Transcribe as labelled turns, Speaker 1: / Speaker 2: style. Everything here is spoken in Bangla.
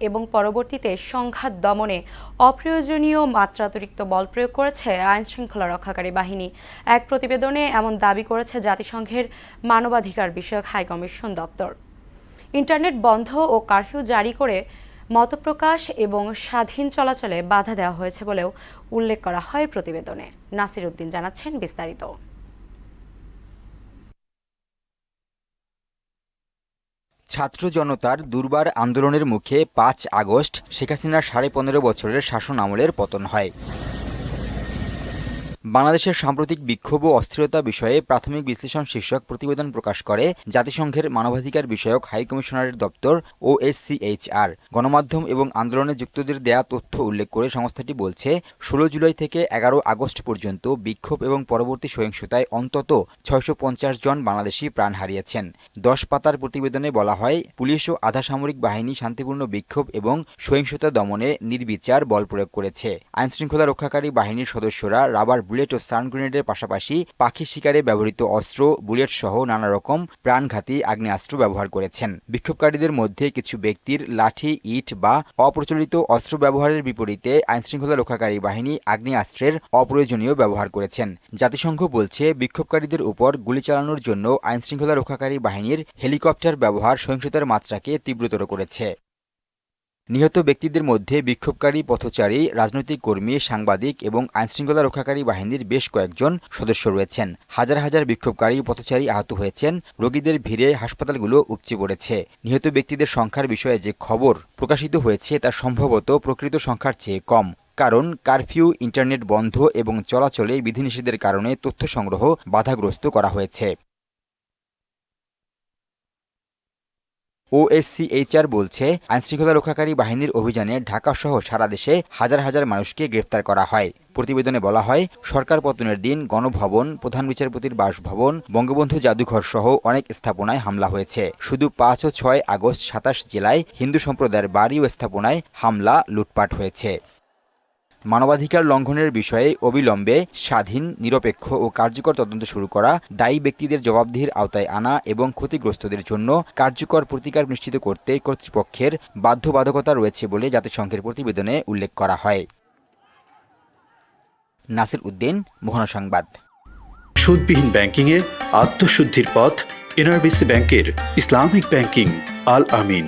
Speaker 1: এবং পরবর্তীতে সংঘাত দমনে অপ্রয়োজনীয় মাত্রাতিরিক্ত বল প্রয়োগ করেছে আইনশৃঙ্খলা রক্ষাকারী বাহিনী। এক প্রতিবেদনে এমন দাবি করেছে জাতিসংঘের মানবাধিকার বিষয়ক হাইকমিশন দপ্তর। ইন্টারনেট বন্ধ ও কারফিউ জারি করে মতপ্রকাশ এবং স্বাধীন চলাচলে বাধা দেওয়া হয়েছে বলেও উল্লেখ করা হয় প্রতিবেদনে। নাসির উদ্দিন জানাচ্ছেন বিস্তারিত।
Speaker 2: ছাত্র জনতার দুর্বার আন্দোলনের মুখে ৫ আগস্ট শেখ হাসিনার ১৫.৫ বছরের শাসন আমলের পতন হয়। বাংলাদেশের সাম্প্রতিক বিক্ষোভ ও অস্থিরতা বিষয়ে প্রাথমিক বিশ্লেষণ শীর্ষক প্রতিবেদন প্রকাশ করে জাতিসংঘের মানবাধিকার বিষয়ক হাইকমিশনারের দপ্তর OHCHR। গণমাধ্যম এবং আন্দোলনে যুক্তদের দেয়া তথ্য উল্লেখ করে সংস্থাটি বলছে, ১৬ জুলাই থেকে ১১ আগস্ট পর্যন্ত বিক্ষোভ এবং পরবর্তী সহিংসতায় অন্তত ৬৫০ জন বাংলাদেশি প্রাণ হারিয়েছেন। ১০ পাতার প্রতিবেদনে বলা হয়, পুলিশ ও আধা সামরিক বাহিনী শান্তিপূর্ণ বিক্ষোভ এবং সহিংসতা দমনে নির্বিচার বল প্রয়োগ করেছে। আইনশৃঙ্খলা রক্ষাকারী বাহিনীর সদস্যরা রাবার বুলেট ও সান গ্রেনেডের পাশাপাশি পাখি শিকারে ব্যবহৃত অস্ত্র, বুলেট সহ নানা রকম প্রাণঘাতী আগ্নেয়াস্ত্র ব্যবহার করেছেন। বিক্ষোভকারীদের মধ্যে কিছু ব্যক্তির লাঠি, ইট বা অপ্রচলিত অস্ত্র ব্যবহারের বিপরীতে আইনশৃঙ্খলা রক্ষাকারী বাহিনী আগ্নেয়াস্ত্রের অপ্রয়োজনীয় ব্যবহার করেছেন। জাতিসংঘ বলছে, বিক্ষোভকারীদের উপর গুলি চালানোর জন্য আইনশৃঙ্খলা রক্ষাকারী বাহিনীর হেলিকপ্টার ব্যবহার সহিংসতার মাত্রাকে তীব্রতর করেছে। নিহত ব্যক্তিদের মধ্যে বিক্ষোভকারী, পথচারী, রাজনৈতিক কর্মী, সাংবাদিক এবং আইনশৃঙ্খলা রক্ষাকারী বাহিনীর বেশ কয়েকজন সদস্য রয়েছেন। হাজার হাজার বিক্ষোভকারী, পথচারী আহত হয়েছেন। রোগীদের ভিড়ে হাসপাতালগুলো উপচে পড়েছে। নিহত ব্যক্তিদের সংখ্যার বিষয়ে যে খবর প্রকাশিত হয়েছে তা সম্ভবত প্রকৃত সংখ্যার চেয়ে কম। কারণ কারফিউ, ইন্টারনেট বন্ধ এবং চলাচলে বিধিনিষেধের কারণে তথ্য সংগ্রহ বাধাগ্রস্ত করা হয়েছে। OHCHR বলছে, আইনশৃঙ্খলা রক্ষাকারী বাহিনীর অভিযানে ঢাকাসহ সারা দেশে হাজার হাজার মানুষকে গ্রেফতার করা হয়। প্রতিবেদনে বলা হয়, সরকার পতনের দিন গণভবন, প্রধান বিচারপতির বাসভবন, বঙ্গবন্ধু জাদুঘর সহ অনেক স্থাপনায় হামলা হয়েছে। শুধু ৫ ও ৬ আগস্ট ২৭ জেলায় হিন্দু সম্প্রদায়ের বাড়ি ও স্থাপনায় হামলা, লুটপাট হয়েছে। মানবাধিকার লঙ্ঘনের বিষয়ে অবিলম্বে স্বাধীন, নিরপেক্ষ ও কার্যকর তদন্ত শুরু করা, দায়ী ব্যক্তিদের জবাবদিহির আওতায় আনা এবং ক্ষতিগ্রস্তদের জন্য কার্যকর প্রতিকার নিশ্চিত করতে কর্তৃপক্ষের বাধ্যবাধকতা রয়েছে বলে জাতিসংঘের প্রতিবেদনে উল্লেখ করা হয়। নাসির উদ্দিন, মোহনা সংবাদ।
Speaker 3: সুদবিহীন ব্যাংকিংয়ে আত্মশুদ্ধির পথ NRBC ব্যাংকের ইসলামিক ব্যাংকিং আল আমিন।